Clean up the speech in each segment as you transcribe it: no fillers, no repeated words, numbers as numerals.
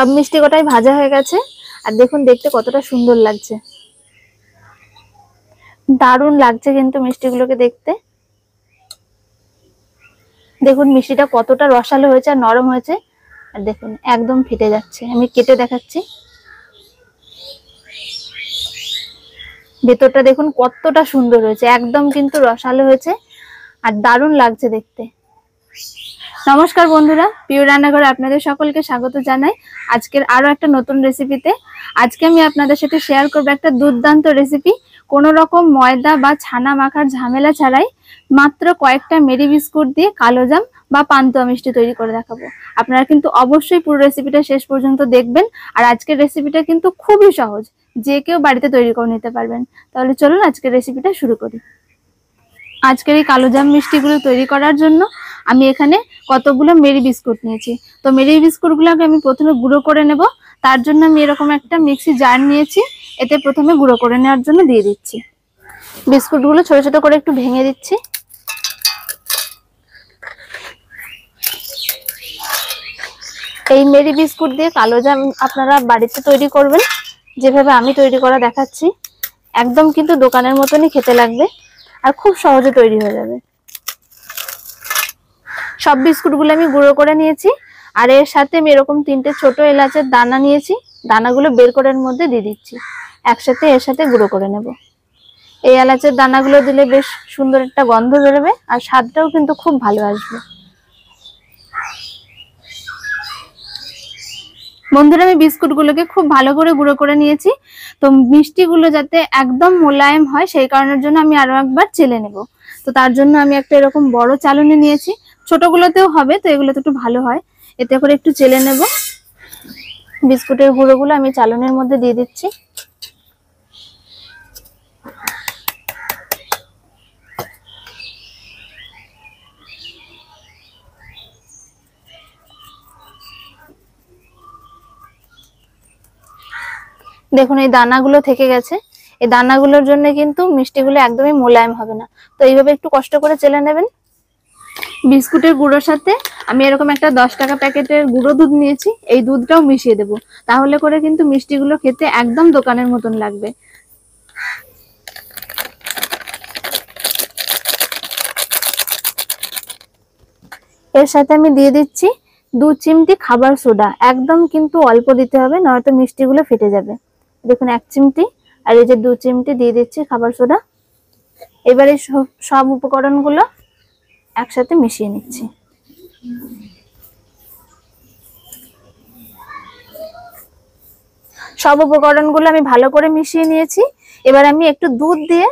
সব মিষ্টি কটাই ভাজা হয়ে গেছে। আর দেখুন দেখতে কতটা সুন্দর লাগছে, দারুণ লাগছে কিন্তু মিষ্টিগুলোকে দেখতে। দেখুন মিষ্টিটা কতটা রসালো হয়েছে আর নরম হয়েছে। আর দেখুন একদম ফেটে যাচ্ছে, আমি কেটে দেখাচ্ছি। ভেতরটা দেখুন কতটা সুন্দর হয়েছে, একদম কিন্তু রসালো হয়েছে আর দারুণ লাগছে দেখতে। নমস্কার বন্ধুরা, প্রিয় রান্নাঘরে আপনাদের সকলকে স্বাগত জানাই আজকের আরো একটা নতুন রেসিপিতে। আজকে আমি আপনাদের সাথে শেয়ার করব একটা দুর্দান্ত রেসিপি। কোনো রকম ময়দা বা ছানা মাখার ঝামেলা ছাড়াই মাত্র কয়েকটা মেরি বিস্কুট দিয়ে কালোজাম বা পান্তুয়া মিষ্টি তৈরি করে দেখাবো। আপনারা কিন্তু অবশ্যই পুরো রেসিপিটা শেষ পর্যন্ত দেখবেন। আর আজকের রেসিপিটা কিন্তু খুবই সহজ, যে কেউ বাড়িতে তৈরি করে নিতে পারবেন। তাহলে চলুন আজকের রেসিপিটা শুরু করি। আজকের এই কালোজাম মিষ্টিগুলো তৈরি করার জন্য আমি এখানে কতগুলো মেরি বিস্কুট নিয়েছি। তো মেরি বিস্কুটগুলোকে আমি প্রথমে গুঁড়ো করে নেব। তার জন্য আমি এরকম একটা মিক্সি জার নিয়েছি, এতে প্রথমে গুঁড়ো করে নেওয়ার জন্য দিয়ে দিচ্ছি। বিস্কুটগুলো ছোট ছোট করে একটু ভেঙে দিচ্ছি। এই মেরি বিস্কুট দিয়ে কালোজাম আপনারা বাড়িতে তৈরি করবেন যেভাবে আমি তৈরি করা দেখাচ্ছি। একদম কিন্তু দোকানের মতনই খেতে লাগবে আর খুব সহজে তৈরি হয়ে যাবে। সব বিস্কুটগুলো আমি গুঁড়ো করে নিয়েছি। আর এর সাথে আমি এরকম 3টে ছোট এলাচের দানা নিয়েছি, দানাগুলো বের করে এর মধ্যে দিয়ে দিচ্ছি। একসাথে এর সাথে গুঁড়ো করে নেব। এই এলাচের দানাগুলো দিলে বেশ সুন্দর একটা গন্ধ বেরোবে আর স্বাদটাও কিন্তু খুব ভালো আসবে। বন্ধুরা, আমি বিস্কুটগুলোকে খুব ভালো করে গুঁড়ো করে নিয়েছি। তো মিষ্টিগুলো যাতে একদম মোলায়েম হয় সেই কারণের জন্য আমি আরো একবার চেলে নেব। তো তার জন্য আমি একটা এরকম বড় চালনি নিয়েছি, ছোটগুলোতেও হবে, তো এগুলোতে একটু ভালো হয়। এতে করে একটু চেলে নেব। বিস্কুটের গুঁড়োগুলো আমি চালনির মধ্যে দিয়ে দিচ্ছি। দেখুন এই দানাগুলো থেকে গেছে, এই দানাগুলোর জন্য কিন্তু মিষ্টিগুলো একদমই মোলায়েম হবে না। তো এইভাবে একটু কষ্ট করে চেলে নেবেন। বিস্কুটের গুঁড়োর সাথে আমি এরকম একটা 10 টাকা প্যাকেটের গুঁড়ো দুধ নিয়েছি, এই দুধটাও মিশিয়ে দেব। তাহলে করে কিন্তু মিষ্টিগুলো খেতে একদম দোকানের মতন লাগবে। এর সাথে আমি দিয়ে দিচ্ছি 2 চিমটি খাবার সোডা। একদম কিন্তু অল্প দিতে হবে, নয়তো মিষ্টিগুলো ফেটে যাবে। দেখুন 1 চিমটি আর এই যে 2 চিমটি দিয়ে দিচ্ছি খাবার সোডা। এবারে সব উপকরণগুলো একসাথে মিশিয়ে নিচ্ছি। সব উপকরণগুলো আমি ভালো করে মিশিয়ে নিয়েছি। এবার আমি একটু দুধ দিয়ে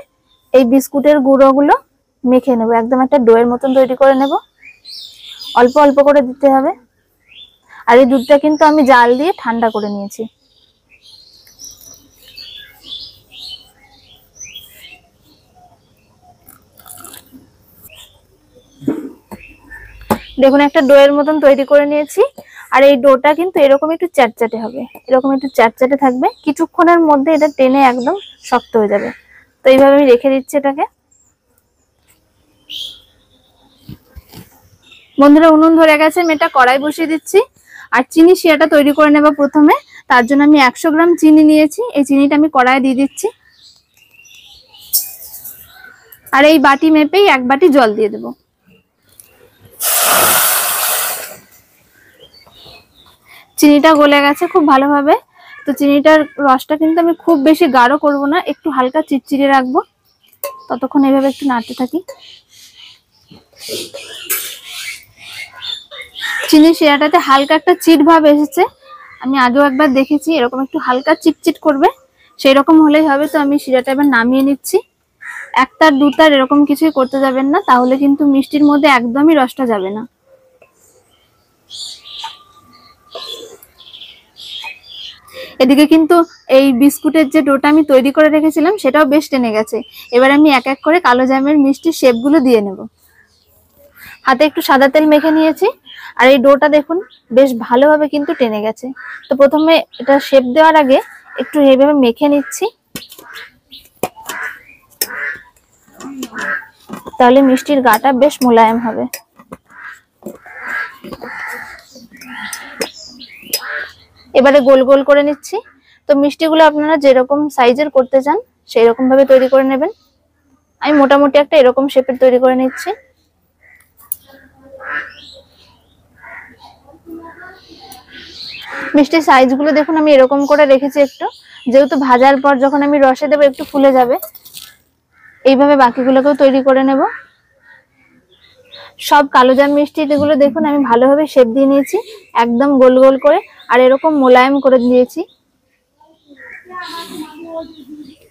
এই বিস্কুটের গুঁড়োগুলো মেখে নেব। একদম একটা ডোয়ের মতন তৈরি করে নেব। অল্প অল্প করে দিতে হবে। আর এই দুধটা কিন্তু আমি জাল দিয়ে ঠান্ডা করে নিয়েছি। দেখুন একটা ডোয়ের মতন তৈরি করে নিয়েছি। আর এই ডোটা কিন্তু এরকম একটু চ্যাটচ্যাটে হবে, এরকম একটু চ্যাটচ্যাটে থাকবে। কিছুক্ষণের মধ্যে এটা টেনে একদম শক্ত হয়ে যাবে। তো এইভাবে আমি রেখে দিচ্ছি এটাকে। বন্ধুরা, উনুন ধরে গেছে, আমি এটা কড়াই বসিয়ে দিচ্ছি। আর চিনি শিরাটা তৈরি করে নেব প্রথমে। তার জন্য আমি 100 গ্রাম চিনি নিয়েছি, এই চিনিটা আমি কড়াইয়ে দিয়ে দিচ্ছি। আর এই বাটি মেপেই 1 বাটি জল দিয়ে দেব। চিনিটা গলে গেছে খুব ভালোভাবে। তো চিনিটার রসটা কিন্তু আমি খুব বেশি গাঢ় করব না, একটু হালকা চিটচিটে রাখবো। ততক্ষণ এইভাবে একটু নাড়তে থাকি। চিনি শিরাটাতে হালকা একটা চিট ভাব এসেছে। আমি আগেও একবার দেখেছি এরকম একটু হালকা চিটচিট করবে, সেই রকম হলেই হবে। তো আমি শিরাটা এবার নামিয়ে নিচ্ছি। একটার দুটার এরকম কিছুই করতে যাবেন না, তাহলে কিন্তু মিষ্টির মধ্যে একদমই রসটা যাবে না। এদিকে কিন্তু এই বিস্কুটের যে ডোটা আমি তৈরি করে রেখেছিলাম সেটাও বেশ টেনে গেছে। এবার আমি এক এক করে কালো জামের মিষ্টির শেপগুলো দিয়ে নেব। হাতে একটু সাদা তেল মেখে নিয়েছি। আর এই ডোটা দেখুন বেশ ভালোভাবে কিন্তু টেনে গেছে। তো প্রথমে এটা শেপ দেওয়ার আগে একটু এইভাবে মেখে নিচ্ছি, তাহলে মিষ্টির গাটা বেশ মোলায়েম হবে। এবারে গোল গোল করে নিচ্ছি। তো মিষ্টিগুলো আপনারা যেরকম সাইজের করতে চান সেই রকম ভাবে তৈরি করে নেবেন। আমি মোটামুটি একটা এরকম শেপের তৈরি করে নিচ্ছি। মিষ্টির সাইজগুলো দেখুন আমি এরকম করে রেখেছি একটু, যেহেতু ভাজার পর যখন আমি রসে দেবো একটু ফুলে যাবে। এইভাবে বাকিগুলোকেও তৈরি করে নেব। সব কালোজাম মিষ্টিগুলো দেখুন আমি ভালোভাবে শেপ দিয়ে নিয়েছি, একদম গোল গোল করে, আর এরকম মোলায়েম করে দিয়েছি।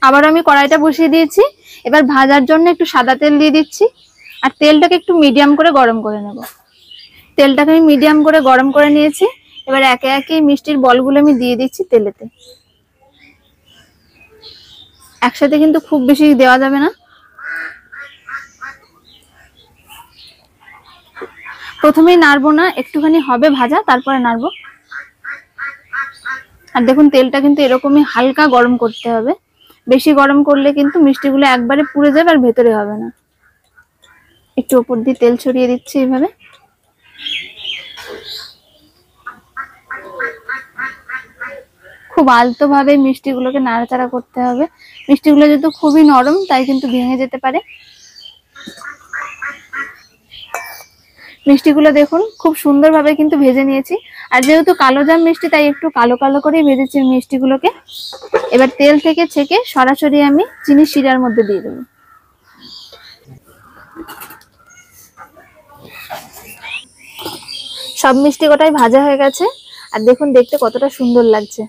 আবার আমি কড়াইটা বসিয়ে দিয়েছি। এবার ভাজার জন্য একটু সাদা তেল দিয়ে দিচ্ছি, আর তেলটাকে একটু মিডিয়াম করে গরম করে নেব। তেলটাকে আমি মিডিয়াম করে গরম করে নিয়েছি। এবার একে একে মিষ্টির বলগুলো আমি দিয়ে দিচ্ছি তেলেতে। একসাথে কিন্তু খুব বেশি দেওয়া যাবে না। প্রথমেই নাড়বো না, একটুখানি হবে ভাজা, তারপরে নাড়বো। আর দেখুন তেলটা কিন্তু এরকমই হালকা গরম করতে হবে, বেশি গরম করলে কিন্তু মিষ্টিগুলো একবারে পুড়ে যাবে আর ভেতরে হবে না। একটু উপর দিয়ে তেল ছড়িয়ে দিচ্ছি এইভাবে। খুব আলতো ভাবে মিষ্টিগুলোকে নাড়াচাড়া করতে হবে। মিষ্টিগুলো যেহেতু খুবই নরম তাই কিন্তু ভেঙে যেতে পারে। মিষ্টিগুলো দেখুন খুব সুন্দরভাবে কিন্তু ভেজে নিয়েছি। আর যেহেতু কালোজাম মিষ্টি তাই একটু কালো কালো করেই ভেজেছি মিষ্টিগুলোকে। এবার তেল থেকে ছেঁকে সরাসরি আমি চিনির শিরার মধ্যে দিয়ে দেবো। সব মিষ্টি কটাই ভাজা হয়ে গেছে, আর দেখুন দেখতে কতটা সুন্দর লাগছে।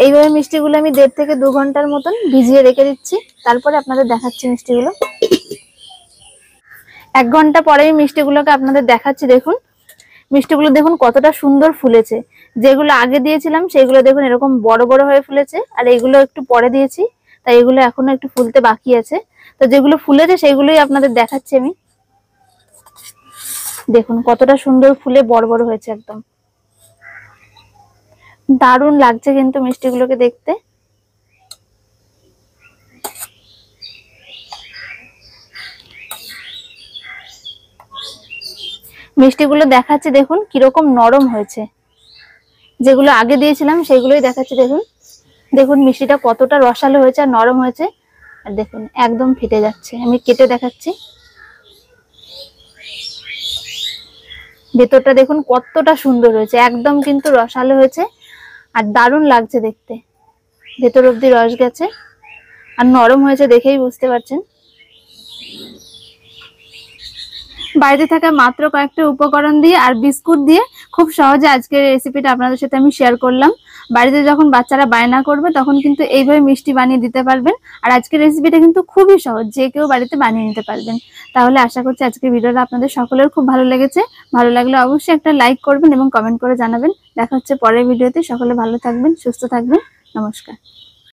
এইভাবে মিষ্টিগুলো আমি 1.5 থেকে 2 ঘন্টার মতন ভিজিয়ে রেখে দিচ্ছি, তারপরে আপনাদের দেখাচ্ছি মিষ্টিগুলো। 1 ঘন্টা পরে মিষ্টিগুলোকে আপনাদের দেখাচ্ছি। দেখুন মিষ্টিগুলো দেখুন কতটা সুন্দর ফুলেছে। যেগুলো আগে দিয়েছিলাম সেগুলো দেখুন এরকম বড় বড় হয়ে ফুলেছে, আর এগুলো একটু পরে দিয়েছি তাই এগুলো এখনো একটু ফুলতে বাকি আছে। তো যেগুলো ফুলেছে সেগুলোই আপনাদের দেখাচ্ছি আমি। দেখুন কতটা সুন্দর ফুলে বড় বড় হয়েছে, একদম দারুণ লাগছে কিন্তু মিষ্টিগুলোকে দেখতে। মিষ্টিগুলো দেখাচ্ছি দেখুন কিরকম নরম হয়েছে। যেগুলো আগে দিয়েছিলাম সেগুলোই দেখাচ্ছি। দেখুন দেখুন মিষ্টিটা কতটা রসালো হয়েছে আর নরম হয়েছে। আর দেখুন একদম ফেটে যাচ্ছে, আমি কেটে দেখাচ্ছি। ভেতরটা দেখুন কতটা সুন্দর হয়েছে, একদম কিন্তু রসালো হয়েছে আর দারুণ লাগছে দেখতে। ভেতর অব্দি রস গেছে আর নরম হয়েছে, দেখেই বুঝতে পারছেন। বাড়িতে থাকা মাত্র কয়েকটা উপকরণ দিয়ে আর বিস্কুট দিয়ে খুব সহজে আজকের রেসিপিটা আপনাদের সাথে আমি শেয়ার করলাম। বাড়িতে যখন বাচ্চারা বায়না করবে তখন কিন্তু এইভাবে মিষ্টি বানিয়ে দিতে পারবেন। আর আজকের রেসিপিটা কিন্তু খুবই সহজ, যে কেউ বাড়িতে বানিয়ে নিতে পারবেন। তাহলে আশা করছি আজকের ভিডিওটা আপনাদের সকলের খুব ভালো লেগেছে। ভালো লাগলে অবশ্যই একটা লাইক করবেন এবং কমেন্ট করে জানাবেন। দেখা হচ্ছে পরের ভিডিওতে। সকলে ভালো থাকবেন, সুস্থ থাকবেন। নমস্কার।